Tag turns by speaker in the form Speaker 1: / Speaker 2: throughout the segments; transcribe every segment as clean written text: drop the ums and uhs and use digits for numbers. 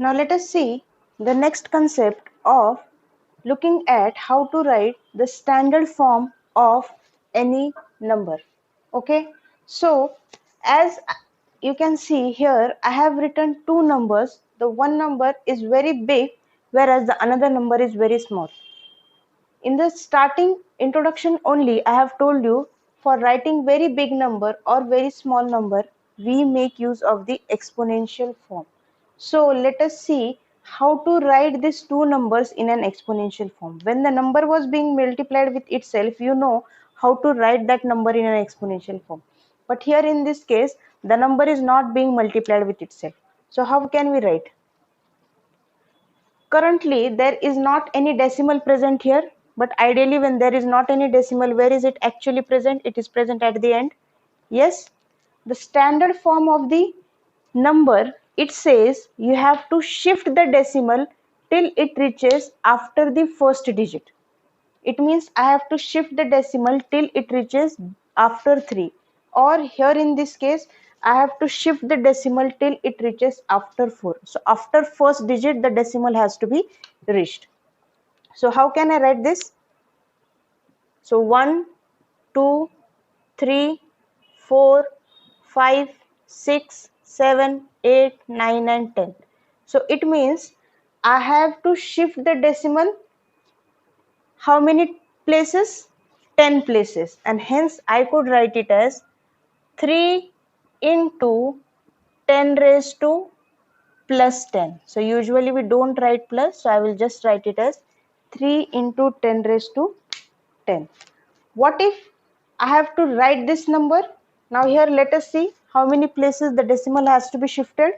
Speaker 1: Now let us see the next concept of looking at how to write the standard form of any number. Okay, so as you can see here, I have written two numbers. The one number is very big, whereas the another number is very small. In the starting introduction only, I have told you for writing very big number or very small number, we make use of the exponential form. So let us see how to write these two numbers in an exponential form. When the number was being multiplied with itself, you know how to write that number in an exponential form. But here in this case, the number is not being multiplied with itself. So how can we write? Currently, there is not any decimal present here, but ideally when there is not any decimal, where is it actually present? It is present at the end. Yes, the standard form of the number, it says you have to shift the decimal till it reaches after the first digit. It means I have to shift the decimal till it reaches after 3, or here in this case I have to shift the decimal till it reaches after 4. So after first digit the decimal has to be reached. So how can I write this? So 1, 2, 3, 4, 5, 6, 7, 8, 9 and 10. So it means I have to shift the decimal how many places? 10 places, and hence I could write it as 3 into 10 raised to plus 10. So usually we don't write plus, so I will just write it as 3 into 10 raised to 10. What if I have to write this number? Now here let us see how many places the decimal has to be shifted.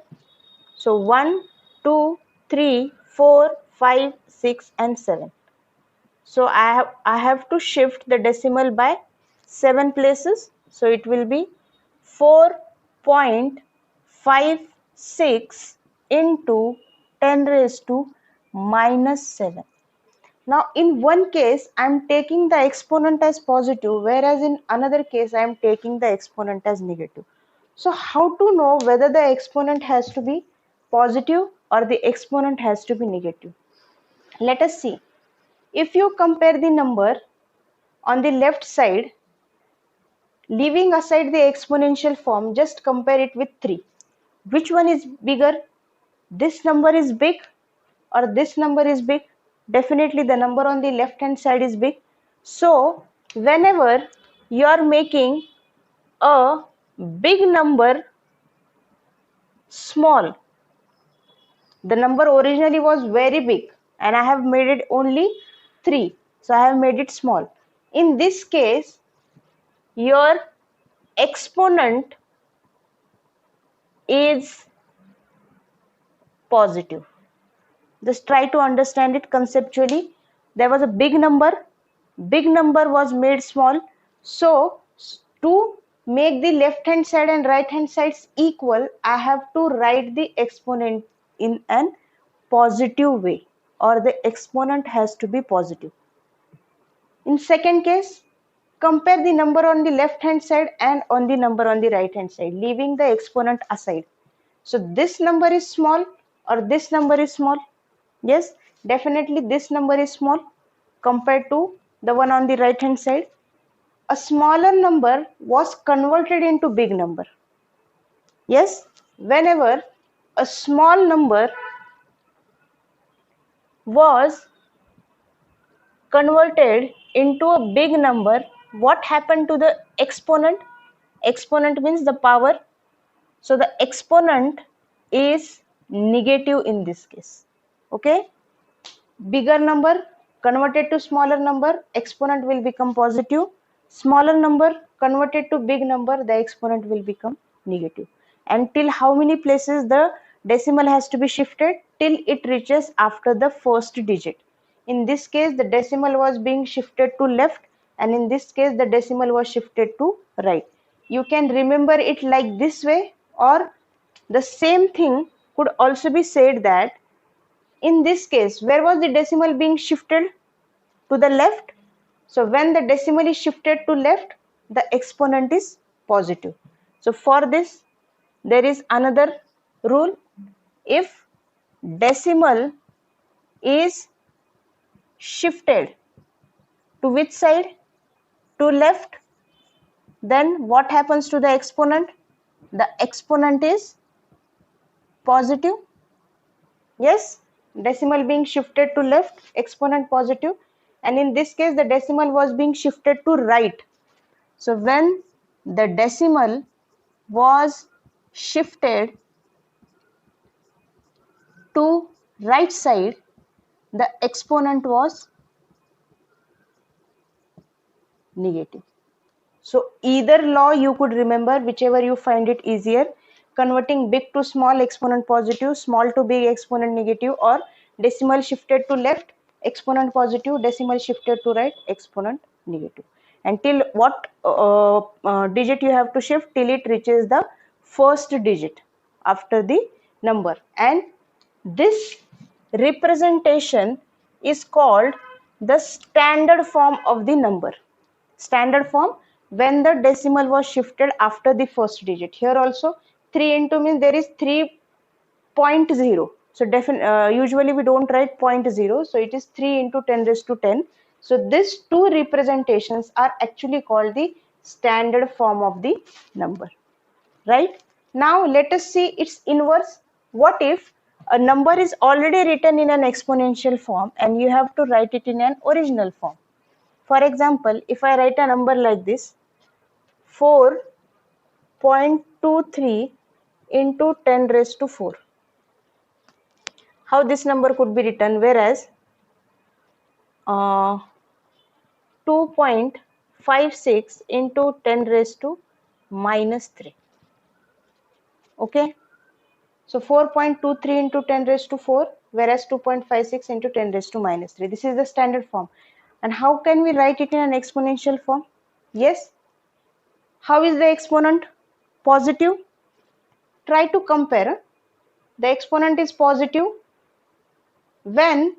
Speaker 1: So 1, 2, 3, 4, 5, 6 and 7. So I have to shift the decimal by 7 places. So it will be 4.56 into 10 raised to minus 7. Now in one case I am taking the exponent as positive, whereas in another case I am taking the exponent as negative. So how to know whether the exponent has to be positive or the exponent has to be negative? Let us see. If you compare the number on the left side, leaving aside the exponential form, just compare it with 3. Which one is bigger? This number is big or this number is big? Definitely the number on the left hand side is big. So whenever you are making a big number small, the number originally was very big and I have made it only 3. So I have made it small. In this case, your exponent is positive. Just try to understand it conceptually. There was a big number was made small. So to make the left hand side and right hand sides equal, I have to write the exponent in an positive way, or the exponent has to be positive. In second case, compare the number on the left hand side and on the number on the right hand side, leaving the exponent aside. So this number is small or this number is small? Yes, definitely this number is small compared to the one on the right hand side. A smaller number was converted into big number. Yes, whenever a small number was converted into a big number, what happened to the exponent? Exponent means the power. So the exponent is negative in this case. Okay, bigger number converted to smaller number, exponent will become positive. Smaller number converted to big number, the exponent will become negative. Until how many places the decimal has to be shifted? Till it reaches after the first digit. In this case the decimal was being shifted to left, and in this case the decimal was shifted to right. You can remember it like this way, or the same thing could also be said that in this case, where was the decimal being shifted? To the left. So when the decimal is shifted to left, the exponent is positive. So for this, there is another rule. If decimal is shifted to which side? To left. Then what happens to the exponent? The exponent is positive. Yes, decimal being shifted to left, exponent positive, and in this case the decimal was being shifted to right. So when the decimal was shifted to right side, the exponent was negative. So either law you could remember, whichever you find it easier, converting big to small, exponent positive, small to big, exponent negative, or decimal shifted to left, exponent positive, decimal shifted to right, exponent negative. And till what digit you have to shift? Till it reaches the first digit after the number. And this representation is called the standard form of the number. Standard form, when the decimal was shifted after the first digit. Here also 3 into means there is 3.0. So usually we don't write 0.0. So it is 3 into 10 raised to 10. So these two representations are actually called the standard form of the number. Right? Now let us see its inverse. What if a number is already written in an exponential form and you have to write it in an original form? For example, if I write a number like this, 4.23 into 10 raised to 4. How this number could be written? Whereas 2.56 into 10 raised to minus 3. Okay. So 4.23 into 10 raised to 4, whereas 2.56 into 10 raised to minus 3. This is the standard form. And how can we write it in an exponential form? Yes. How is the exponent? Positive. Try to compare. The exponent is positive. When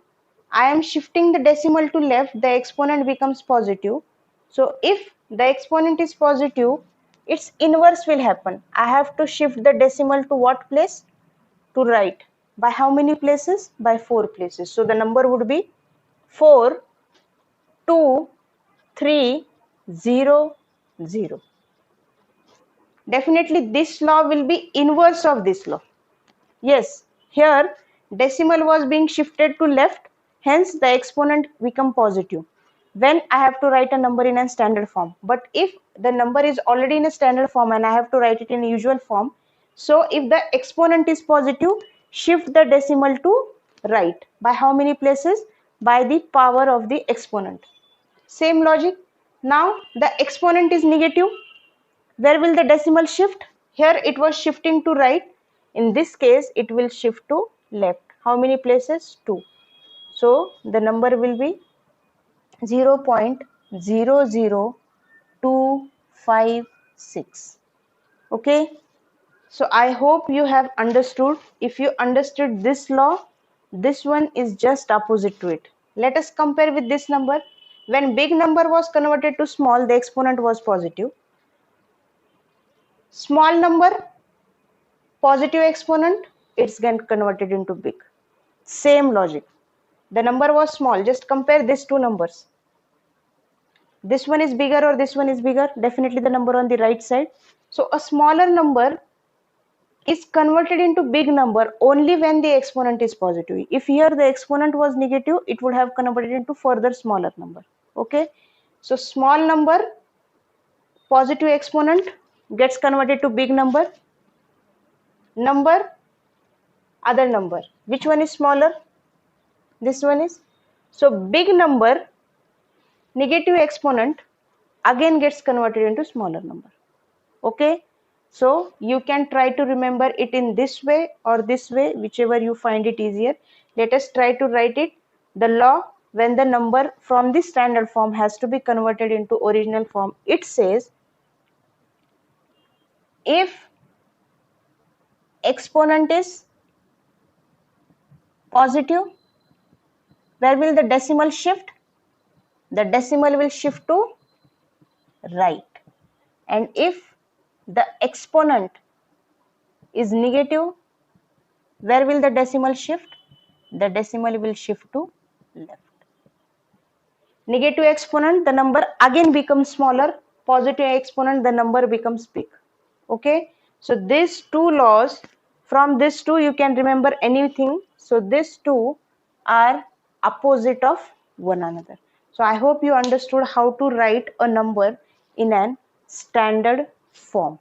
Speaker 1: I am shifting the decimal to left, the exponent becomes positive. So if the exponent is positive, its inverse will happen. I have to shift the decimal to what place? To right. By how many places? By 4 places. So the number would be 4, 2, 3, 0, 0. Definitely this law will be inverse of this law. Yes, here decimal was being shifted to left, hence the exponent become positive when I have to write a number in a standard form. But if the number is already in a standard form and I have to write it in a usual form, so if the exponent is positive, shift the decimal to right. By how many places? By the power of the exponent. Same logic. Now the exponent is negative. Where will the decimal shift? Here it was shifting to right. In this case, it will shift to left. How many places? 2. So the number will be 0.00256. Okay. So I hope you have understood. If you understood this law, this one is just opposite to it. Let us compare with this number. When big number was converted to small, the exponent was positive. Small number, positive exponent, it's get converted into big. Same logic. The number was small. Just compare these two numbers. This one is bigger or this one is bigger? Definitely the number on the right side. So a smaller number is converted into big number only when the exponent is positive. If here the exponent was negative, it would have converted into further smaller number. Okay. So small number, positive exponent gets converted to big number. Number, other number. Which one is smaller? This one is. So big number, negative exponent again gets converted into smaller number. Okay. So you can try to remember it in this way or this way, whichever you find it easier. Let us try to write it. The law, when the number from the standard form has to be converted into original form, it says if exponent is positive, where will the decimal shift? The decimal will shift to right. And if the exponent is negative, where will the decimal shift? The decimal will shift to left. Negative exponent, the number again becomes smaller. Positive exponent, the number becomes big. Okay, so these two laws, from these two you can remember anything. So these two are opposite of one another. So I hope you understood how to write a number in an standard form.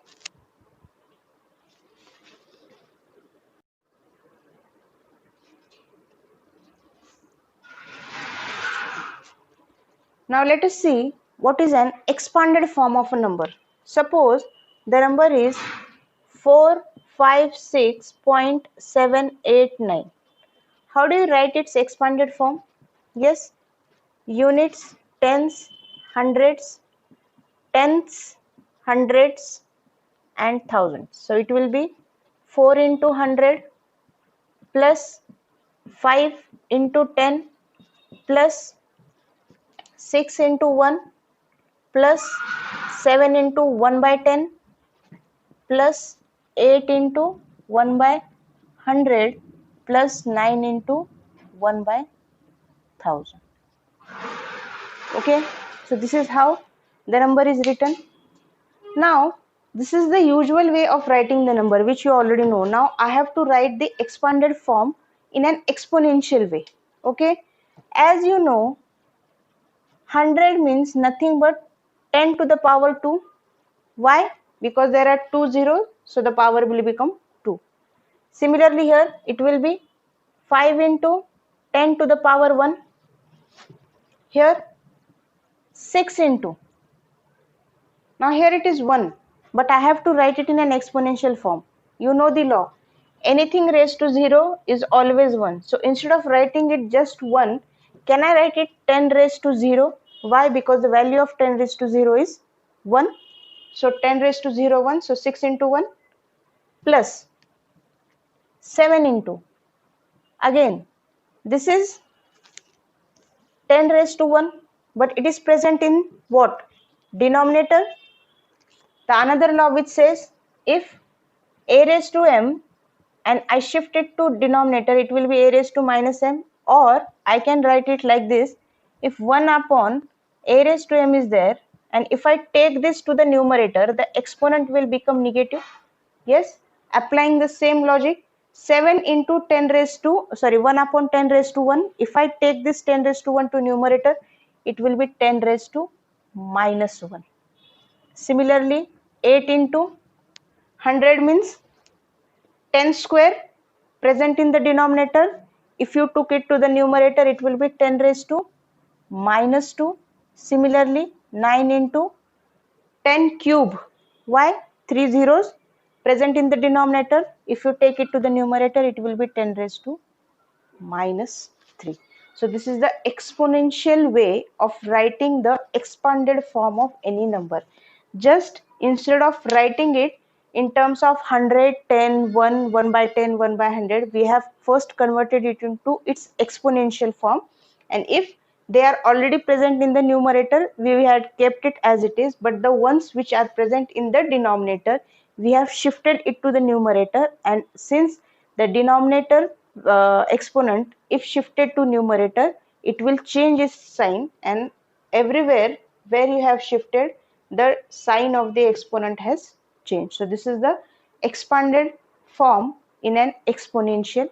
Speaker 1: Now let us see what is an expanded form of a number. Suppose the number is 456.789. How do you write its expanded form? Yes, units, tens, hundreds, tenths, hundreds and thousands. So it will be 4 into 100 plus 5 into 10 plus 6 into 1 plus 7 into 1 by 10 plus 8 into 1 by 100 plus 9 into 1 by 1000. Okay, so this is how the number is written. Now this is the usual way of writing the number, which you already know. Now I have to write the expanded form in an exponential way. Okay, as you know, 100 means nothing but 10 to the power 2. Why? Because there are 2 zeros, so the power will become 2. Similarly here it will be 5 into 10 to the power 1. Here 6 into. Now here it is 1, but I have to write it in an exponential form. You know the law. Anything raised to 0 is always 1. So instead of writing it just 1, can I write it 10 raised to 0? Why? Because the value of 10 raised to 0 is 1. So 10 raised to 0, 1. So 6 into 1 plus 7 into. Again, this is 10 raised to 1, but it is present in what? Denominator. The another law which says if a raised to m and I shift it to denominator, it will be a raised to minus m, or I can write it like this. If 1 upon a raised to m is there, and if I take this to the numerator, the exponent will become negative. Yes, applying the same logic, 7 into 10 raised to, 1 upon 10 raised to 1. If I take this 10 raised to 1 to numerator, it will be 10 raised to minus 1. Similarly, 8 into 100 means 10 square present in the denominator. If you took it to the numerator, it will be 10 raised to minus 2. Similarly, 9 into 10 cube. Why? 3 zeros present in the denominator. If you take it to the numerator, it will be 10 raised to minus 3. So this is the exponential way of writing the expanded form of any number. Just instead of writing it in terms of 100, 10, 1, 1 by 10, 1 by 100, we have first converted it into its exponential form. And if they are already present in the numerator, we had kept it as it is, but the ones which are present in the denominator, we have shifted it to the numerator. And since the denominator exponent, if shifted to numerator, it will change its sign, and everywhere where you have shifted, the sign of the exponent has changed. So this is the expanded form in an exponential